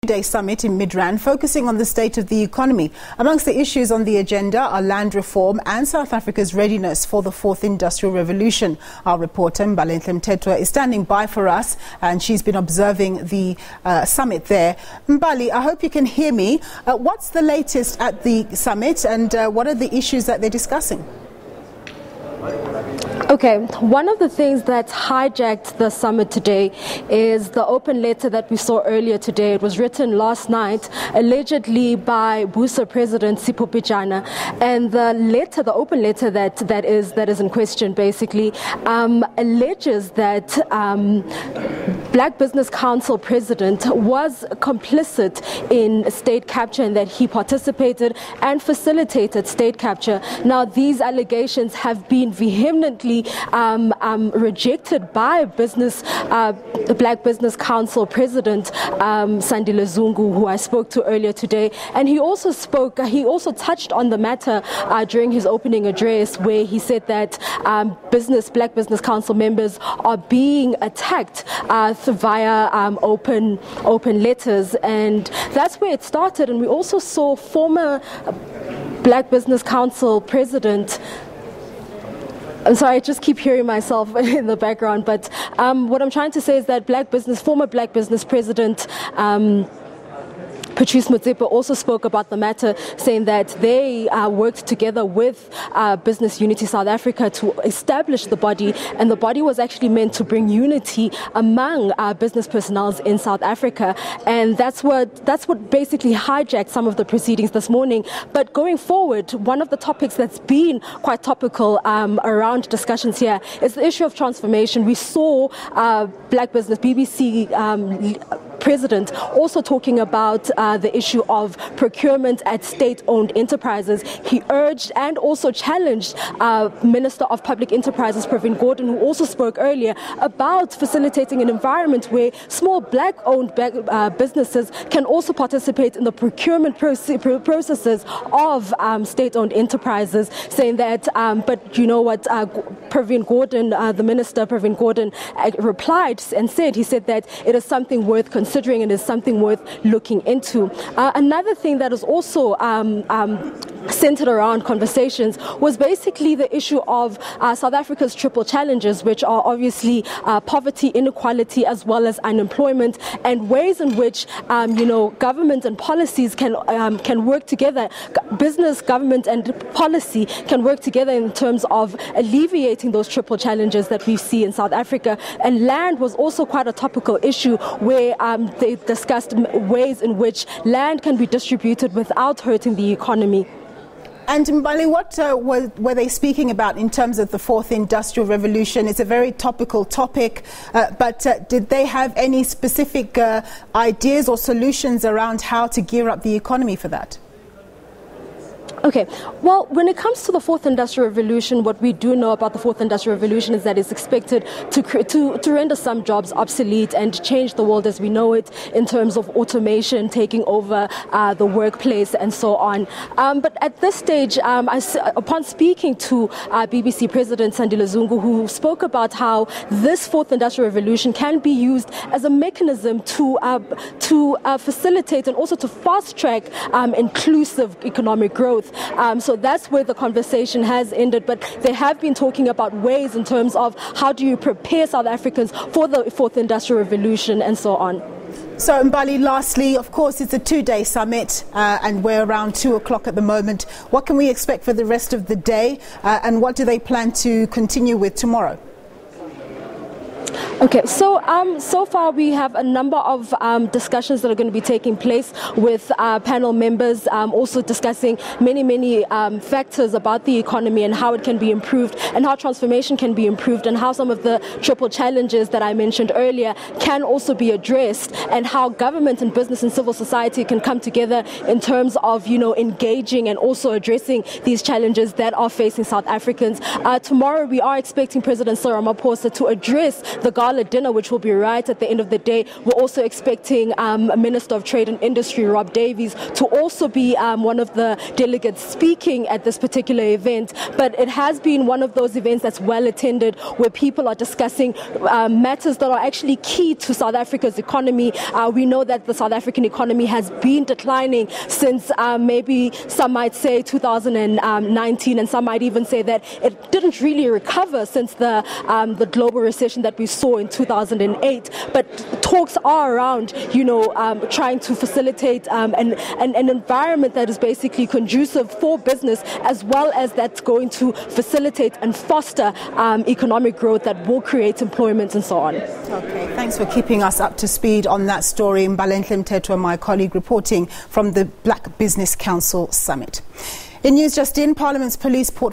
Day summit in Midrand focusing on the state of the economy. Amongst the issues on the agenda are land reform and South Africa's readiness for the fourth industrial revolution. Our reporter Mbalenhle Mthethwa is standing by for us and she's been observing the summit there. Mbali, I hope you can hear me. What's the latest at the summit and what are the issues that they're discussing? Okay, one of the things that hijacked the summit today is the open letter that we saw earlier today. It was written last night, allegedly by BUSA President Sipho Pejana, and the letter, the open letter that is in question, basically alleges that Black Business Council President was complicit in state capture and that he participated and facilitated state capture. Now, these allegations have been vehemently rejected by the Black Business Council President Sandile Zungu, who I spoke to earlier today, and he also touched on the matter during his opening address, where he said that Black Business Council members are being attacked via open letters, and that's where it started. And we also saw former Black Business Council President, I'm sorry, I just keep hearing myself in the background, but what I'm trying to say is that former Black Business President Patrice Motsepe also spoke about the matter, saying that they worked together with Business Unity South Africa to establish the body, and the body was actually meant to bring unity among business personnel in South Africa, and that's what basically hijacked some of the proceedings this morning. But going forward, one of the topics that's been quite topical around discussions here is the issue of transformation. We saw Black Business BBC President also talking about the issue of procurement at state-owned enterprises. He urged and also challenged Minister of Public Enterprises Pravin Gordhan, who also spoke earlier, about facilitating an environment where small Black-owned businesses can also participate in the procurement processes of state-owned enterprises, saying that, but you know what, Pravin Gordhan, the Minister Pravin Gordhan, replied and said, he said that it is something worth considering and is something worth looking into. Another thing that is also centered around conversations was basically the issue of South Africa's triple challenges, which are obviously poverty, inequality, as well as unemployment, and ways in which government and policies can work together. Business, government, and policy can work together in terms of alleviating those triple challenges that we see in South Africa. And land was also quite a topical issue, where they discussed ways in which land can be distributed without hurting the economy. And Mbali, what were they speaking about in terms of the fourth industrial revolution? It's a very topical topic, but did they have any specific ideas or solutions around how to gear up the economy for that? Okay, well, when it comes to the fourth industrial revolution, what we do know about the fourth industrial revolution is that it's expected to render some jobs obsolete and change the world as we know it in terms of automation taking over the workplace and so on. But at this stage, upon speaking to BBC President Sandile Zungu, who spoke about how this fourth industrial revolution can be used as a mechanism to facilitate and also to fast track inclusive economic growth. So that's where the conversation has ended, but they have been talking about ways in terms of how do you prepare South Africans for the fourth industrial revolution and so on. So Mbali, lastly, of course, it's a two-day summit and we're around 2 o'clock at the moment. What can we expect for the rest of the day and what do they plan to continue with tomorrow? Okay, so far we have a number of discussions that are going to be taking place with panel members, also discussing many factors about the economy and how it can be improved and how transformation can be improved and how some of the triple challenges that I mentioned earlier can also be addressed and how government and business and civil society can come together in terms of, engaging and also addressing these challenges that are facing South Africans. Tomorrow we are expecting President Cyril Ramaphosa to address the gala dinner, which will be right at the end of the day. We're also expecting Minister of Trade and Industry, Rob Davies, to also be one of the delegates speaking at this particular event. But it has been one of those events that's well attended, where people are discussing matters that are actually key to South Africa's economy. We know that the South African economy has been declining since maybe some might say 2019, and some might even say that it didn't really recover since the global recession that we saw in 2008. But talks are around, trying to facilitate an environment that is basically conducive for business, as well as that's going to facilitate and foster economic growth that will create employment and so on. Okay, thanks for keeping us up to speed on that story. Mbalenhle Mthethwa, my colleague, reporting from the Black Business Council Summit. In news just in, Parliament's police portfolio